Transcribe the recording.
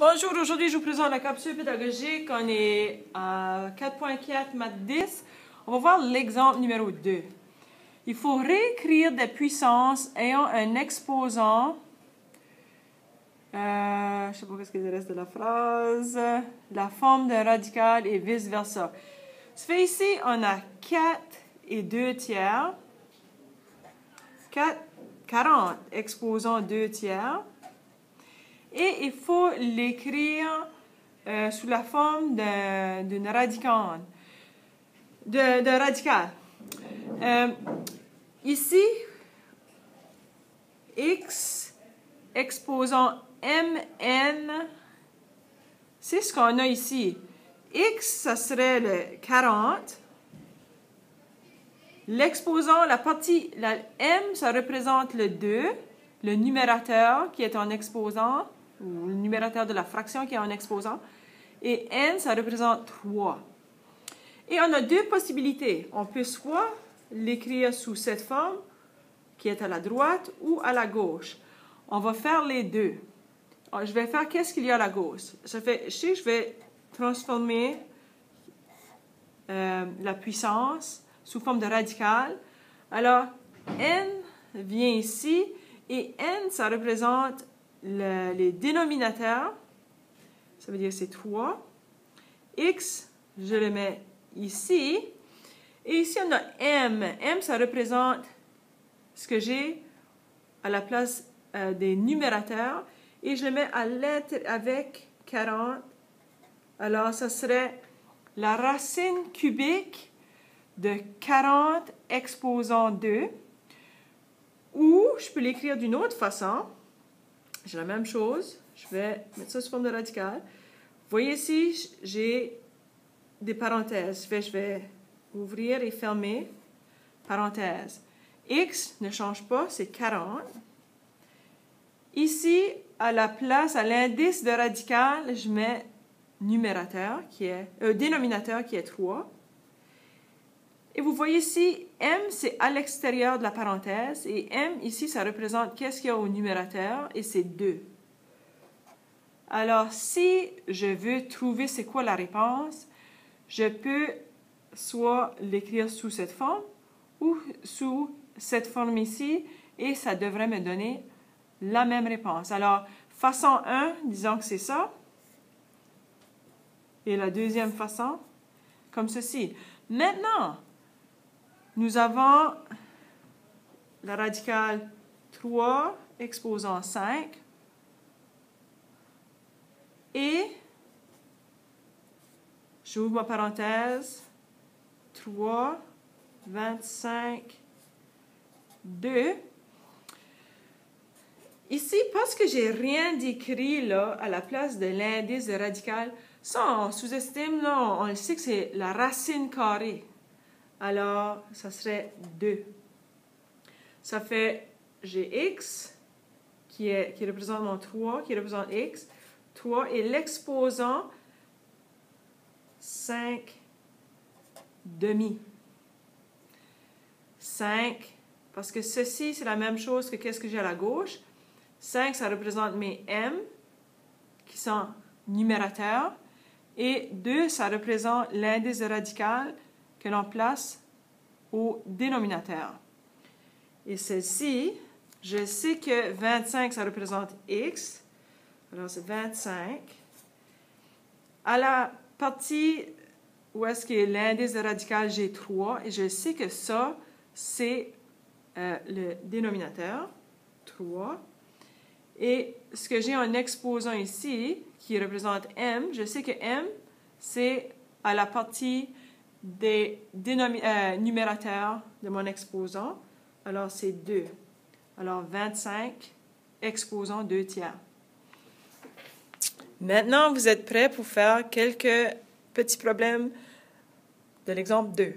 Bonjour, aujourd'hui je vous présente la capsule pédagogique. On est à 4.4 maths 10. On va voir l'exemple numéro 2. Il faut réécrire des puissances ayant un exposant. Je ne sais pas ce qu'il reste de la phrase. La forme d'un radical et vice-versa. Ça fait ici, on a 4 et 2 tiers. 40 exposant 2 tiers. Et il faut l'écrire sous la forme d'une radicale. D'un radical. Ici, x exposant mn, c'est ce qu'on a ici. X, ça serait le 40. L'exposant, la m, ça représente le 2, le numérateur qui est en exposant, ou le numérateur de la fraction qui est en exposant, et n, ça représente 3. Et on a deux possibilités. On peut soit l'écrire sous cette forme, qui est à la droite, ou à la gauche. On va faire les deux. Alors, je vais faire qu'est-ce qu'il y a à la gauche. Je vais transformer la puissance sous forme de radical. Alors, n vient ici, et n, ça représente les dénominateurs. Ça veut dire c'est 3. X, je le mets ici. Et ici, on a m. M, ça représente ce que j'ai à la place des numérateurs. Et je le mets à lettre avec 40. Alors, ça serait la racine cubique de 40 exposant 2. Ou je peux l'écrire d'une autre façon. J'ai la même chose. Je vais mettre ça sous forme de radical. Vous voyez ici, j'ai des parenthèses. Je vais ouvrir et fermer. Parenthèse. X ne change pas, c'est 40. Ici, à la place, à l'indice de radical, je mets numérateur dénominateur qui est 3. Et vous voyez ici, m, c'est à l'extérieur de la parenthèse. Et m, ici, ça représente qu'est-ce qu'il y a au numérateur, et c'est 2. Alors, si je veux trouver c'est quoi la réponse, je peux soit l'écrire sous cette forme, ou sous cette forme ici, et ça devrait me donner la même réponse. Alors, façon 1, disons que c'est ça. Et la deuxième façon, comme ceci. Maintenant, nous avons la radicale 3 exposant 5 et j'ouvre ma parenthèse 3, 25, 2. Ici, parce que j'ai rien d'écrit là à la place de l'indice de radical, ça on sous-estime, là, on sait que c'est la racine carrée. Alors, ça serait 2. Ça fait, j'ai x, qui représente mon 3, qui représente x, 3, et l'exposant, 5 demi. 5, parce que ceci, c'est la même chose que qu'est-ce que j'ai à la gauche. 5, ça représente mes m, qui sont numérateurs, et 2, ça représente l'indice de radical, que l'on place au dénominateur. Et celle-ci, je sais que 25, ça représente x. Alors, c'est 25. À la partie où est-ce que l'indice de radical, j'ai 3. Et je sais que ça, c'est le dénominateur, 3. Et ce que j'ai en exposant ici, qui représente m, je sais que m, c'est à la partie des numérateurs de mon exposant. Alors, c'est 2. Alors, 25 exposant 2 tiers. Maintenant, vous êtes prêts pour faire quelques petits problèmes de l'exemple 2.